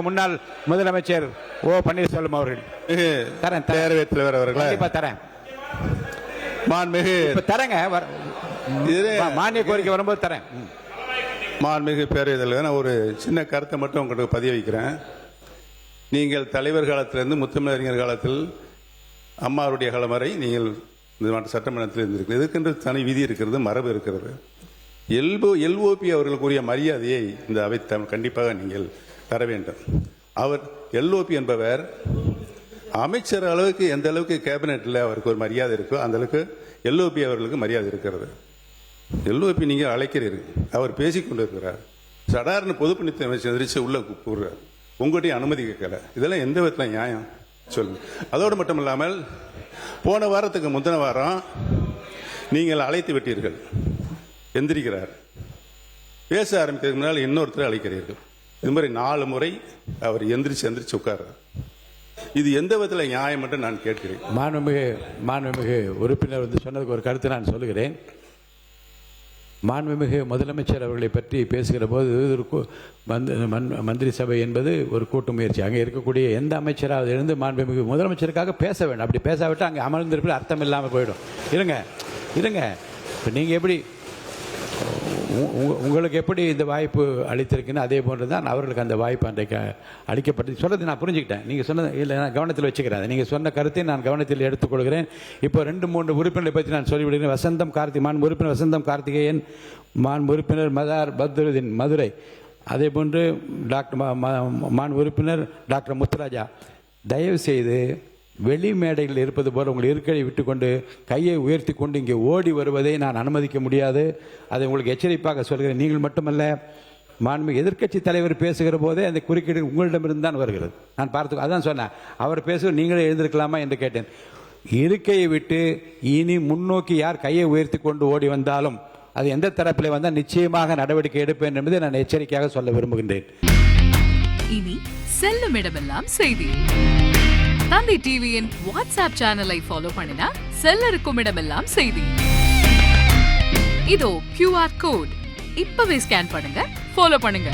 முன்னாள் முதலமைச்சர் ஓ பன்னீர்செல்வம் அவர்கள் தரேன். பேரவைத் தலைவர் அவர்களே, கண்டிப்பா தரேன். மாண்புமிகு தரேங்க, மானிய கோரிக்கை வரும்போது தரேன். மாண்புமிகு பேரவைத் தலைவர், நான் ஒரு சின்ன கருத்தை மட்டும் உங்களுக்கு பதிய வைக்கிறேன். நீங்கள் தலைவர் காலத்திலிருந்து முத்தமிழறிஞர் காலத்தில் அம்மாவுடைய காலம் வரை நீங்கள் இந்த சட்டமன்றத்தில் இருந்திருக்கிறது. இதுக்கென்று தனி விதி இருக்கிறது, மரபு இருக்கிறது. எல்ஓபி அவர்களுக்குரிய மரியாதையை இந்த அவை கண்டிப்பாக நீங்கள் தர வேண்டும். அவர் எல்ஓபி என்பவர் அமைச்சர் அளவுக்கு எந்த அளவுக்கு கேபினெட்டில் அவருக்கு ஒரு மரியாதை இருக்கோ அந்த அளவுக்கு எல்ஓபி அவர்களுக்கு மரியாதை இருக்கிறது. எல்ஓபி நீங்கள் அழைக்கிறீர்கள், அவர் பேசிக்கொண்டு இருக்கிறார். சடார்னு பொதுப்பணித்துறை அமைச்சர் எதிர்த்து உள்ள கூறுறார், உங்கள்கிட்ட அனுமதி கேட்கல. இதெல்லாம் எந்த விதத்தில் நியாயம் சொல்லுங்க. அதோடு மட்டும் இல்லாமல் போன வாரத்துக்கு முந்தின வாரம் நீங்கள் அழைத்து விட்டீர்கள். எந்திரிக்கிறார், பேச ஆரம்பிக்கிறதுக்கு முன்னால் இன்னொருத்தர் அழைக்கிறீர்கள். இது மாதிரி 4 முறை அவர் எந்திரிச்சு உட்கார்றார். இது எந்த விதத்தில் நியாயம் என்று நான் கேட்கிறேன். மாண்புமிகு உறுப்பினர் வந்து சொன்னதுக்கு ஒரு கருத்து நான் சொல்லுகிறேன். மாண்புமிகு முதலமைச்சர் அவர்களை பற்றி பேசுகிற போது மந்திரி சபை என்பது ஒரு கூட்டு முயற்சி. அங்கே இருக்கக்கூடிய எந்த அமைச்சராவது இருந்து மாண்புமிகு முதலமைச்சருக்காக பேச வேண்டும். அப்படி பேசாவிட்டால் அங்கே அமர்ந்திருப்பது அர்த்தம் இல்லாமல் போயிடும். இருங்க இப்போ நீங்கள் எப்படி உங்களுக்கு எப்படி இந்த வாய்ப்பு அளித்திருக்குன்னு அதே போன்று தான் அவர்களுக்கு அந்த வாய்ப்பு அன்றைக்கு அளிக்கப்பட்டு சொல்கிறது நான் புரிஞ்சுக்கிட்டேன். நீங்கள் சொன்னது இல்லை, நான் கவனத்தில் வச்சுக்கிறேன். நீங்கள் சொன்ன கருத்தை நான் கவனத்தில் எடுத்துக்கொள்கிறேன். இப்போ 2-3 உறுப்பினர்களை பற்றி நான் சொல்லிவிடுகிறேன். மாண்பு உறுப்பினர் வசந்தம் கார்த்திகேயன், மாண்பு உறுப்பினர் மதார் பத்ருதீன் மதுரை, அதே போன்று மாண்பு உறுப்பினர் டாக்டர் முத்துராஜா, தயவு செய்து வெளி மேடையில் இருப்பது போல் உங்கள் இருக்கை விட்டுக்கொண்டு கையை உயர்த்தி கொண்டு இங்கே ஓடி வருவதை நான் அனுமதிக்க முடியாது. அதை உங்களுக்கு எச்சரிப்பாக சொல்கிறேன். நீங்கள் மட்டுமல்ல, மாண்புமிகு எதிர்க்கட்சி தலைவர் பேசுகிற போதே அந்த குறுக்கீடு உங்களிடமிருந்து தான் வருகிறது. நான் பார்த்து அதான் சொன்னேன், அவர் பேசுவது நீங்களே எழுந்திருக்கலாமா என்று கேட்டேன். இருக்கையை விட்டு இனி முன்னோக்கி யார் கையை உயர்த்தி கொண்டு ஓடி வந்தாலும் அது எந்த தரப்பில் வந்தால் நிச்சயமாக நடவடிக்கை எடுப்பேன் என்பதை நான் எச்சரிக்கையாக சொல்ல விரும்புகின்றேன். இனி செல்லும் இடமெல்லாம் செய்தி. தந்தி டிவியின் வாட்ஸ்அப் சேனலை ஃபாலோ பண்ணினா செல்ல இருக்கும் இடமெல்லாம் செய்தி. இதோ QR கோட், இப்பவே ஸ்கேன் பண்ணுங்க, ஃபாலோ பண்ணுங்க.